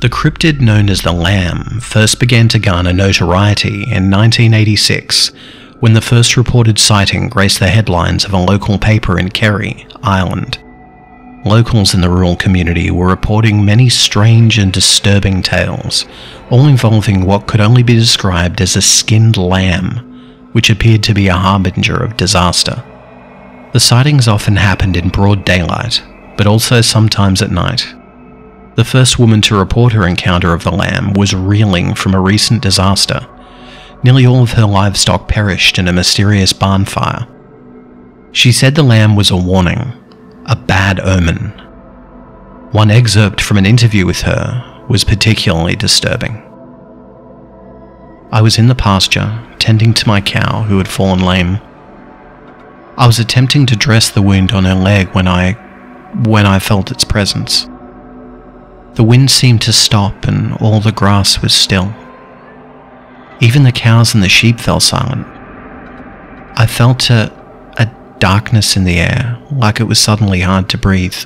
The cryptid known as the Lamb first began to garner notoriety in 1986 when the first reported sighting graced the headlines of a local paper in Kerry, Ireland. Locals in the rural community were reporting many strange and disturbing tales, all involving what could only be described as a skinned lamb, which appeared to be a harbinger of disaster. The sightings often happened in broad daylight, but also sometimes at night. The first woman to report her encounter of the lamb was reeling from a recent disaster. Nearly all of her livestock perished in a mysterious barn fire. She said the lamb was a warning, a bad omen. One excerpt from an interview with her was particularly disturbing. I was in the pasture, tending to my cow who had fallen lame. I was attempting to dress the wound on her leg when I felt its presence. The wind seemed to stop and all the grass was still. Even the cows and the sheep fell silent. I felt a darkness in the air, like it was suddenly hard to breathe.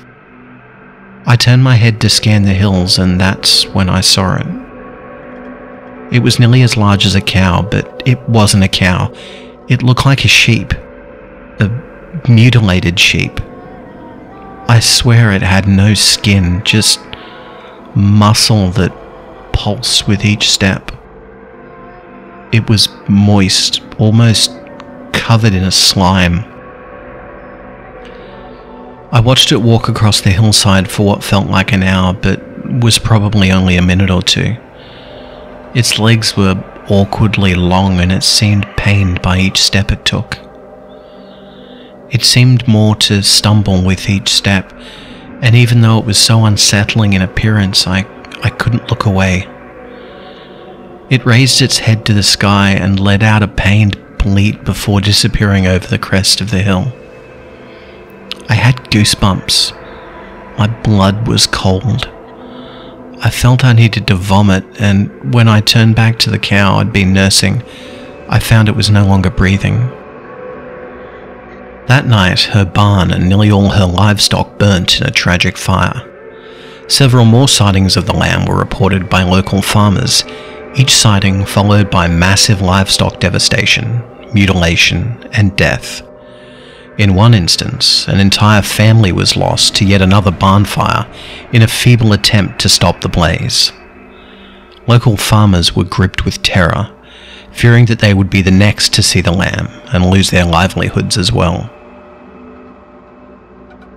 I turned my head to scan the hills, and that's when I saw it. It was nearly as large as a cow, but it wasn't a cow. It looked like a sheep. A mutilated sheep. I swear it had no skin, just muscle that pulsed with each step. It was moist, almost covered in a slime. I watched it walk across the hillside for what felt like an hour, but was probably only a minute or two. Its legs were awkwardly long and it seemed pained by each step it took. It seemed more to stumble with each step, and even though it was so unsettling in appearance, I couldn't look away. It raised its head to the sky and let out a pained bleat before disappearing over the crest of the hill. I had goosebumps. My blood was cold. I felt I needed to vomit, and when I turned back to the cow I'd been nursing, I found it was no longer breathing. That night, her barn and nearly all her livestock burnt in a tragic fire. Several more sightings of the lamb were reported by local farmers, each sighting followed by massive livestock devastation, mutilation, and death. In one instance, an entire family was lost to yet another barn fire in a feeble attempt to stop the blaze. Local farmers were gripped with terror, fearing that they would be the next to see the lamb and lose their livelihoods as well.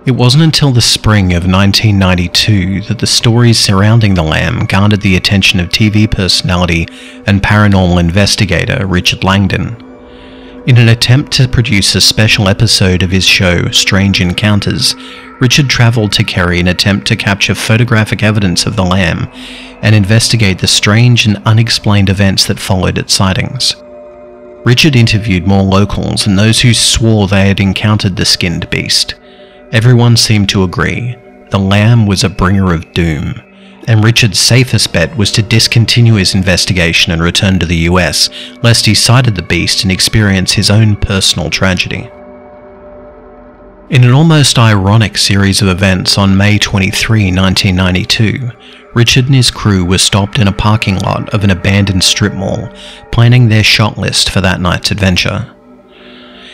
It wasn't until the spring of 1992 that the stories surrounding the lamb garnered the attention of TV personality and paranormal investigator Richard Langdon. In an attempt to produce a special episode of his show Strange Encounters, Richard travelled to Kerry in an attempt to capture photographic evidence of the lamb and investigate the strange and unexplained events that followed its sightings. Richard interviewed more locals and those who swore they had encountered the skinned beast. Everyone seemed to agree the lamb was a bringer of doom, and Richard's safest bet was to discontinue his investigation and return to the US, lest he sighted the beast and experience his own personal tragedy. In an almost ironic series of events on May 23, 1992, Richard and his crew were stopped in a parking lot of an abandoned strip mall, planning their shot list for that night's adventure.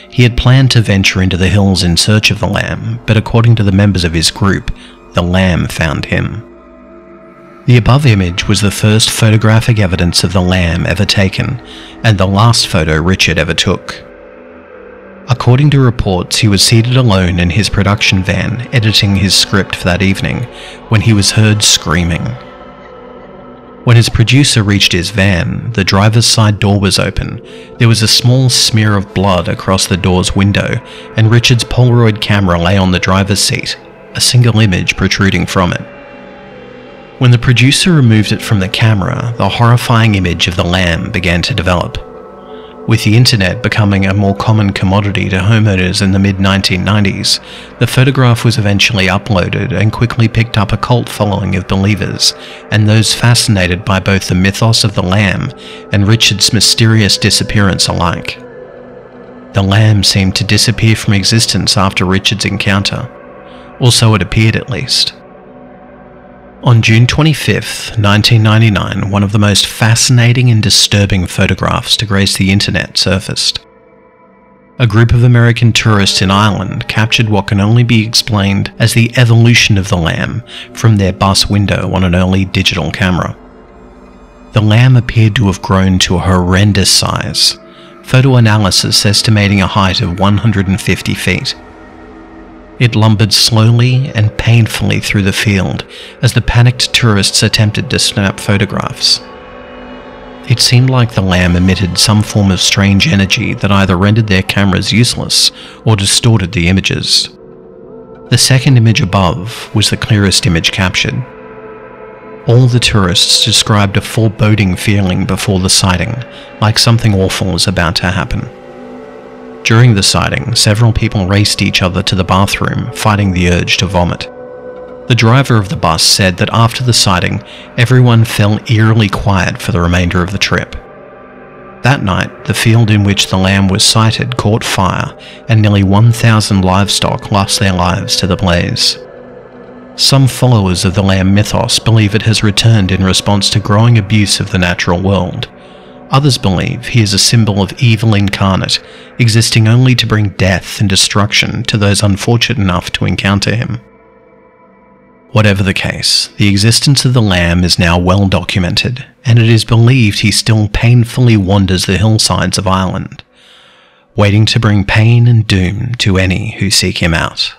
He had planned to venture into the hills in search of the lamb, but according to the members of his group, the lamb found him. The above image was the first photographic evidence of the lamb ever taken, and the last photo Richard ever took. According to reports, he was seated alone in his production van, editing his script for that evening, when he was heard screaming. When his producer reached his van, the driver's side door was open. There was a small smear of blood across the door's window, and Richard's Polaroid camera lay on the driver's seat, a single image protruding from it. When the producer removed it from the camera, the horrifying image of the lamb began to develop. With the internet becoming a more common commodity to homeowners in the mid-1990s, the photograph was eventually uploaded and quickly picked up a cult following of believers and those fascinated by both the mythos of the lamb and Richard's mysterious disappearance alike. The lamb seemed to disappear from existence after Richard's encounter, or so it appeared at least. On June 25, 1999, one of the most fascinating and disturbing photographs to grace the internet surfaced. A group of American tourists in Ireland captured what can only be explained as the evolution of the lamb from their bus window on an early digital camera. The lamb appeared to have grown to a horrendous size, photo analysis estimating a height of 150 feet. It lumbered slowly and painfully through the field as the panicked tourists attempted to snap photographs. It seemed like the lamb emitted some form of strange energy that either rendered their cameras useless or distorted the images. The second image above was the clearest image captured. All the tourists described a foreboding feeling before the sighting, like something awful was about to happen. During the sighting, several people raced each other to the bathroom, fighting the urge to vomit. The driver of the bus said that after the sighting, everyone fell eerily quiet for the remainder of the trip. That night, the field in which the lamb was sighted caught fire, and nearly 1,000 livestock lost their lives to the blaze. Some followers of the lamb mythos believe it has returned in response to growing abuse of the natural world. Others believe he is a symbol of evil incarnate, existing only to bring death and destruction to those unfortunate enough to encounter him. Whatever the case, the existence of the lamb is now well documented, and it is believed he still painfully wanders the hillsides of Ireland, waiting to bring pain and doom to any who seek him out.